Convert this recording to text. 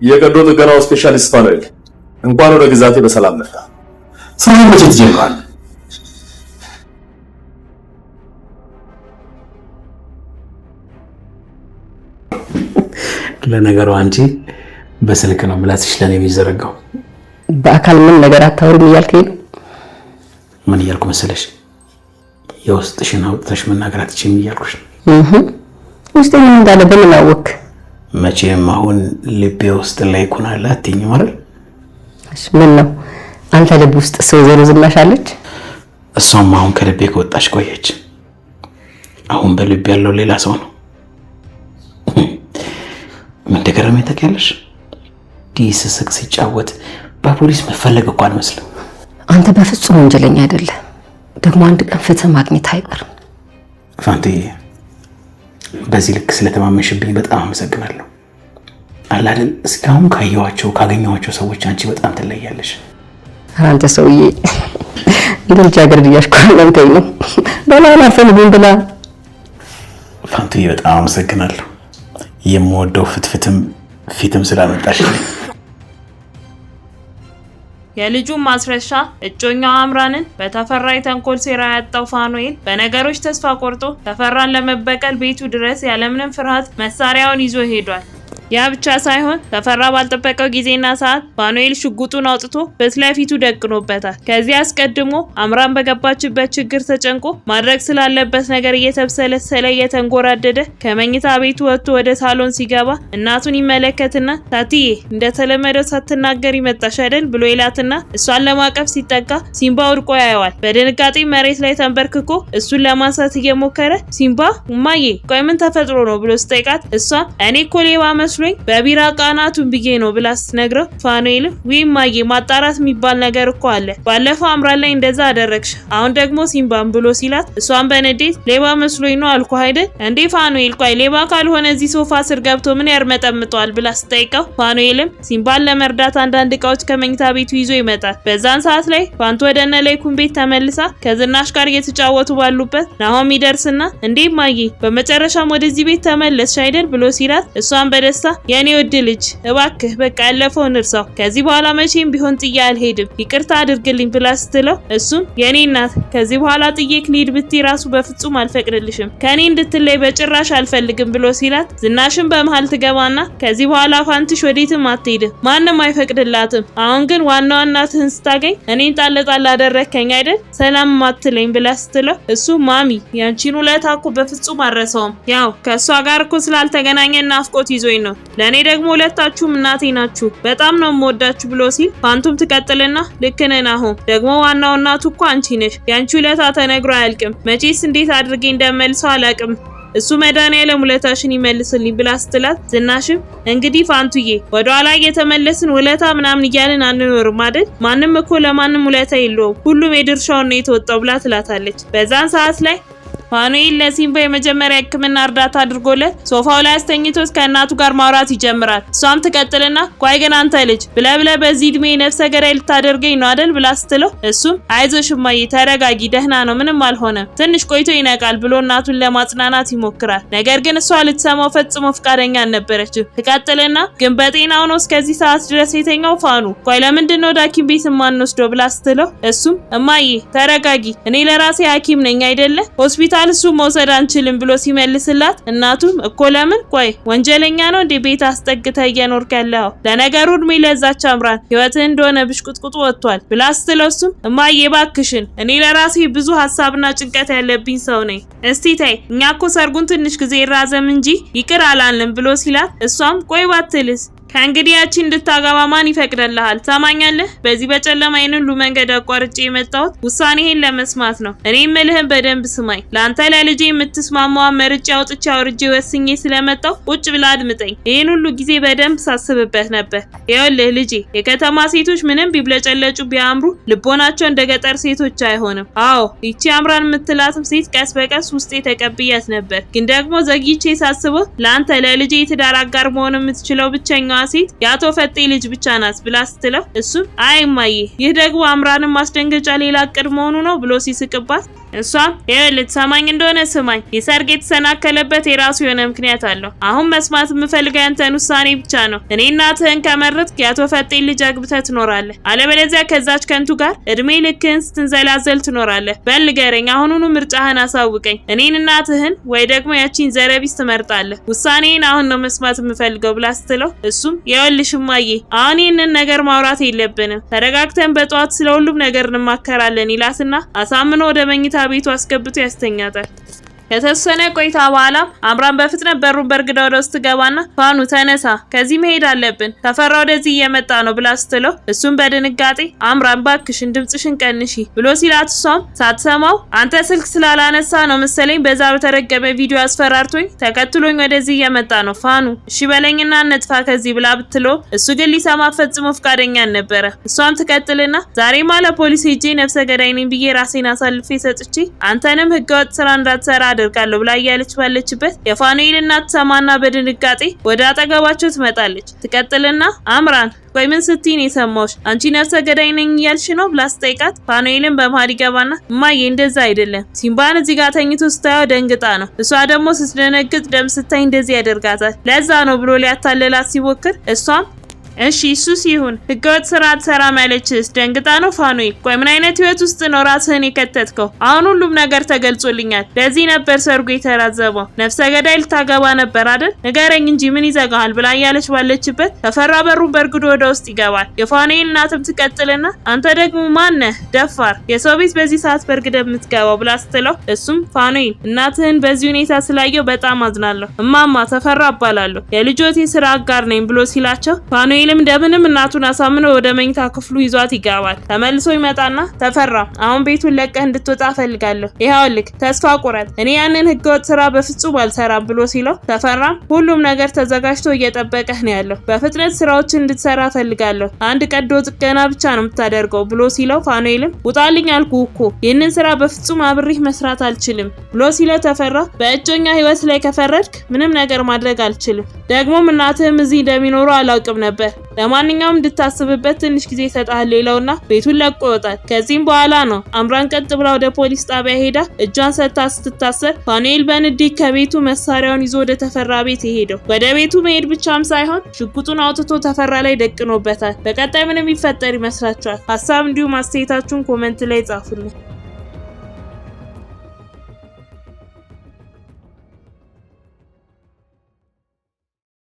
የቀዶ ጥገናው ስፔሻሊስት ፋኑኤል እንኳን ወደ ግዛቴ በሰላም መጣ። ስራውን መቼ ትጀምራለህ? ለነገሩ አንቺ በስልክ ነው ምላስሽ ለኔ የሚዘረጋው። በአካል ምን ነገር አታወሪም እያልከኝ ነው? ምን እያልኩ መሰለሽ? የውስጥሽን አውጥተሽ መናገር አትችይም እያልኩሽ ነው። ውስጤ ምን እንዳለ በምን አወቅ? መቼም አሁን ልቤ ውስጥ ላይ ኩናላ አትይኝም አይደል? እሺ ምን ነው አንተ ልብ ውስጥ ሰው ዘሮ ዝናሽ አለች? እሷም አሁን ከልቤ ከወጣሽ ቆየች። አሁን በልቤ ያለው ሌላ ሰው ነው። ምን ተገረመኝ ታውቂያለሽ? ዲስስቅ ሲጫወት በፖሊስ መፈለግ እኮ አልመስልም። አንተ በፍጹም ወንጀለኛ አይደለም። ደግሞ አንድ ቀን ፍትህ ማግኘት አይቀርም። ፋንቱዬ በዚህ ልክ ስለተማመንሽብኝ በጣም አመሰግናለሁ። አላደል እስካሁን ካገኘኋቸው ሰዎች አንቺ በጣም ትለያለሽ። አንተ ሰውዬ እንግዲህ አገር እያሽኮረመንከኝ ነው። በላና ፈልጉን ብላ። ፋንቱዬ በጣም አመሰግናለሁ። የምወደው ፍትፍትም ፊትም ስላመጣሽ። የልጁን ማስረሻ እጮኛው አምራንን በተፈራ የተንኮል ሴራ ያጣው ፋኑኤል በነገሮች ተስፋ ቆርጦ ተፈራን ለመበቀል ቤቱ ድረስ ያለምንም ፍርሃት መሳሪያውን ይዞ ሄዷል። ያ ብቻ ሳይሆን ተፈራ ባልጠበቀው ጊዜና ሰዓት ፋኑኤል ሽጉጡን አውጥቶ በትለፊቱ ደቅኖበታል። ከዚህ አስቀድሞ አምራን በገባችበት ችግር ተጨንቆ ማድረግ ስላለበት ነገር እየተብሰለሰለ እየተንጎራደደ ከመኝታ ቤቱ ወጥቶ ወደ ሳሎን ሲገባ እናቱን ይመለከትና ታትዬ እንደተለመደው ሳትናገሪ መጣሽ አይደል ብሎ ይላትና እሷን ለማቀፍ ሲጠጋ ሲምባ ወድቆ ያየዋል። በድንጋጤ መሬት ላይ ተንበርክኮ እሱን ለማንሳት እየሞከረ ሲምባ እማዬ ቆይ ምን ተፈጥሮ ነው ብሎ ሲጠይቃት እሷ እኔ እኮ ሌባ መስሎኝ በቢራ ቃናቱን ብዬ ነው ብላ ስትነግረው ፋኑኤል ወይ እማዬ ማጣራት የሚባል ነገር እኮ አለ። ባለፈው አምራን ላይ እንደዛ አደረግሽ አሁን ደግሞ ሲምባን ብሎ ሲላት እሷን በንዴት ሌባ መስሎኝ ነው አልኩ አይደል እንዴ ፋኑኤል ቆይ ሌባ ካልሆነ እዚህ ሶፋ ስር ገብቶ ምን ያርመጠምጠዋል ብላ ስትጠይቀው ፋኑኤልም ሲምባን ለመርዳት አንዳንድ እቃዎች ከመኝታ ቤቱ ይዞ ይመጣል። በዛን ሰዓት ላይ ፋንቱ ወደ እነ ለይኩን ቤት ተመልሳ ከዝናሽ ጋር እየተጫወቱ ባሉበት ናሆም ይደርስና እንዴ እማዬ በመጨረሻም ወደዚህ ቤት ተመለስሽ አይደል ብሎ ሲላት እሷን በደስታ የኔ ወድ ልጅ እባክህ በቃ ያለፈውን እርሳው ከዚህ በኋላ መቼም ቢሆን ጥዬ አልሄድም ይቅርታ አድርግልኝ ብላ ስትለው እሱም የኔ እናት ከዚህ በኋላ ጥዬክ ልሂድ ብትይ ራሱ በፍጹም አልፈቅድልሽም ከኔ እንድትለይ በጭራሽ አልፈልግም ብሎ ሲላት ዝናሽን በመሃል ትገባና ከዚህ በኋላ ፋንትሽ ወዴትም አትሄድም ማንም አይፈቅድላትም አሁን ግን ዋናዋ እናትህን ስታገኝ እኔን ጣል አደረከኝ አይደል ሰላም ማትለኝ ብላ ስትለው እሱ ማሚ ያንቺን ውለታ እኮ በፍጹም አልረሳውም ያው ከሷ ጋር እኮ ስላልተገናኘን ናፍቆት ይዞኝ ነው ለኔ ደግሞ ሁለታችሁም እናቴ ናችሁ በጣም ነው የምወዳችሁ ብሎ ሲል ፋንቱም ትቀጥልና ልክ ነህ ናሆም ደግሞ ዋናው እናቱ እኮ አንቺ ነሽ ያንቺ ውለታ ተነግሮ አያልቅም መቼስ እንዴት አድርጌ እንደመልሰው አላቅም እሱ መድኃኒዓለም ውለታሽን ይመልስልኝ ብላ ስትላት ዝናሽም እንግዲህ ፋንቱዬ ወደኋላ እየተመለስን ውለታ ምናምን እያልን አንኖርም አይደል ማንም እኮ ለማንም ውለታ የለውም ሁሉም የድርሻውን ነው የተወጣው ብላ ትላታለች። በዛን ሰዓት ላይ ፋኑኤል ለሲምባ የመጀመሪያ ሕክምና እርዳታ አድርጎለት ሶፋው ላይ አስተኝቶ ከእናቱ ጋር ማውራት ይጀምራል። እሷም ትቀጥልና ቆይ ግን አንተ ልጅ ብለብለ በዚህ እድሜ ነፍሰ ገዳይ ልታደርገኝ ነው አይደል ብላ ስትለው እሱም አይዞሽ እማዬ ተረጋጊ ደህና ነው ምንም አልሆነም ትንሽ ቆይቶ ይነቃል ብሎ እናቱን ለማጽናናት ይሞክራል። ነገር ግን እሷ ልትሰማው ፈጽሞ ፍቃደኛ አልነበረችም። ትቀጥልና ግን በጤናው ነው እስከዚህ ሰዓት ድረስ የተኛው ፋኑ ቆይ ለምንድን ነው ሐኪም ቤት ማንወስደው ብላ ስትለው እሱም እማዬ ተረጋጊ እኔ ለራሴ ሐኪም ነኝ አይደለ ሆስፒታል እሱ መውሰድ አንችልም ብሎ ሲመልስላት እናቱም እኮ ለምን ቆይ ወንጀለኛ ነው እንዴ ቤት አስጠግተ እየኖርክ ያለው ለነገሩ እድሜ ለዛች አምራን ህይወት እንደሆነ ብሽቁጥቁጡ ወጥቷል ብላ ስትለው እሱም እማዬ ባክሽን እኔ ለራሴ ብዙ ሐሳብና ጭንቀት ያለብኝ ሰው ነኝ እስቲ ታይ እኛ እኮ ሰርጉን ትንሽ ጊዜ ይራዘም እንጂ ይቅር አላልንም ብሎ ሲላት እሷም ቆይ ባትልስ ከእንግዲህ ያቺ እንድታገባ ማን ይፈቅድልሃል ሰማኛለህ በዚህ በጨለማ ሁሉ መንገድ አቋርጬ የመጣሁት ውሳኔህን ለመስማት ነው እኔ ምልህን በደንብ ስማኝ ላንተ ለልጄ የምትስማማው መርጬ አውጥቼ አውርጄ ወስኜ ስለመጣው ቁጭ ብላ አድምጠኝ ይሄን ሁሉ ጊዜ በደንብ ሳስብበት ነበር ይኸውልህ ልጄ የከተማ ሴቶች ምንም ቢብለጨለጩ ቢያምሩ ልቦናቸው እንደ ገጠር ሴቶች አይሆንም አዎ ይቺ አምራን የምትላትም ሴት ቀስ በቀስ ውስጤ ተቀብያት ነበር ግን ደግሞ ዘግይቼ ሳስበው ላንተ ለልጄ የትዳር አጋር መሆን የምትችለው ብቸኛዋ ሴት ያቶ ፈጤ ልጅ ብቻ ናት ብላ ስትለው እሱም አይ እማዬ ይህ ደግሞ አምራንን ማስደንገጫ ሌላ እቅድ መሆኑ ነው ብሎ ሲስቅባት እሷም ልትሰማኝ እንደሆነ ስማኝ፣ የሰርግ የተሰናከለበት የራሱ የሆነ ምክንያት አለው። አሁን መስማት የምፈልገው ያንተን ውሳኔ ብቻ ነው። እኔ እናትህን ከመረጥክ የአቶ ፈጤን ልጅ አግብተህ ትኖራለህ፣ አለበለዚያ ከዛች ከንቱ ጋር እድሜ ልክህን ስትንዘላዘል ትኖራለህ። በል ንገረኝ፣ አሁኑኑ ምርጫህን አሳውቀኝ። እኔን እናትህን ወይ ደግሞ ያቺን ዘረቢስ ትመርጣለህ? ውሳኔን አሁን ነው መስማት የምፈልገው ብላ ስትለው እሱም ይኸውልሽ እማዬ፣ አሁን ይህንን ነገር ማውራት የለብንም፣ ተረጋግተን በጠዋት ስለ ሁሉም ነገር እንማከራለን ይላትና አሳምኖ ወደ መኝታ ቤቱ አስገብቶ ያስተኛታል። ከተወሰነ ቆይታ በኋላ አምራን በፍጥነት በሩን በርግዳ ወደ ውስጥ ገባና ፋኑ ተነሳ፣ ከዚህ መሄድ አለብን፣ ተፈራ ወደዚህ እየመጣ ነው ብላ ስትለው እሱም በድንጋጤ አምራን ባክሽን ድምጽሽን ቀንሺ ብሎ ሲላት እሷም ሳትሰማው አንተ ስልክ ስላላነሳ ነው መሰለኝ በዛ በተረገመ ቪዲዮ አስፈራርቶኝ ተከትሎኝ ወደዚህ እየመጣ ነው ፋኑ እሺ በለኝና እንጥፋ ከዚህ ብላ ብትለው እሱ ግን ሊሰማ ፈጽሞ ፍቃደኛ አልነበረ። እሷም ትቀጥልና ዛሬማ ለፖሊስ ሄጄ ነፍሰ ገዳይ ነኝ ብዬ ራሴን አሳልፌ ሰጥቼ አንተንም ህገወጥ ስራ እንዳትሰራ አደርጋለሁ ብላ እያለች ባለችበት የፋኑኤል እናት ሰማና በድንጋጤ ወደ አጠገባቸው ትመጣለች። ትቀጥልና አምራን ቆይ ምን ስትይ ነው የሰማሁሽ? አንቺ ነፍሰ ገዳይ ነኝ እያልሽ ነው ብላ ስጠይቃት ፋኑኤልን በመሀል ይገባና እማዬ እንደዛ አይደለም፣ ሲምባን እዚህ ጋር ተኝቶ ስታየው ደንግጣ ነው፣ እሷ ደግሞ ስትደነግጥ ደም ስታይ እንደዚህ ያደርጋታል፣ ለዛ ነው ብሎ ሊያታልላት ሲሞክር እሷም እሺ እሱ ሲሆን ህገወጥ ስራ አትሰራም ያለችስ ደንግጣ ነው? ፋኑኤል ቆይ ምን አይነት ህይወት ውስጥ ነው ራስህን የከተትከው? አሁን ሁሉም ነገር ተገልጾልኛል። ለዚህ ነበር ሰርጉ የተራዘመው። ነፍሰ ገዳይ ልታገባ ነበር አይደል? ንገረኝ እንጂ ምን ይዘጋሃል ብላ እያለች ባለችበት ተፈራ በሩን በርግዶ ወደ ውስጥ ይገባል። የፋኑኤል እናትም ትቀጥልና አንተ ደግሞ ማነህ ደፋር፣ የሰው ቤት በዚህ ሰዓት በርግደ የምትገባው ብላ ስትለው እሱም ፋኑኤል እናትህን በዚህ ሁኔታ ስላየው በጣም አዝናለሁ፣ እማማ ተፈራ እባላለሁ፣ የልጆቴ ስራ አጋር ነኝ ብሎ ሲላቸው ፋኑኤል እንደምንም እናቱን አሳምኖ ወደ መኝታ ክፍሉ ይዟት ይገባል። ተመልሶ ይመጣና ተፈራ አሁን ቤቱን ለቀህ እንድትወጣ ፈልጋለሁ፣ ይኸውልህ ተስፋ ቁረጥ፣ እኔ ያንን ህገወጥ ስራ በፍጹም አልሰራም ብሎ ሲለው ተፈራም ሁሉም ነገር ተዘጋጅቶ እየጠበቀህ ነው ያለው፣ በፍጥነት ስራዎችን እንድትሰራ ፈልጋለሁ፣ አንድ ቀዶ ጥገና ብቻ ነው የምታደርገው ብሎ ሲለው ፋኑኤልም ውጣልኝ አልኩህ እኮ ይህንን ስራ በፍጹም አብሬህ መስራት አልችልም ብሎ ሲለው ተፈራ በእጮኛ ህይወት ላይ ከፈረድክ ምንም ነገር ማድረግ አልችልም፣ ደግሞም እናትህም እዚህ እንደሚኖሩ አላውቅም ነበር፣ ለማንኛውም እንድታስብበት ትንሽ ጊዜ እሰጥሃለሁ ይለውና ቤቱን ለቆ ይወጣል። ከዚህም በኋላ ነው አምራን ቀጥ ብላ ወደ ፖሊስ ጣቢያ ሄዳ እጇን ሰጥታ ስትታሰር ፋኑኤል በንዴት ከቤቱ መሳሪያውን ይዞ ወደ ተፈራ ቤት የሄደው። ወደ ቤቱ መሄድ ብቻም ሳይሆን ሽጉጡን አውጥቶ ተፈራ ላይ ደቅኖበታል። በቀጣይ ምን የሚፈጠር ይመስላችኋል? ሀሳብ እንዲሁም አስተያየታችሁን ኮሜንት ላይ ጻፉልኝ።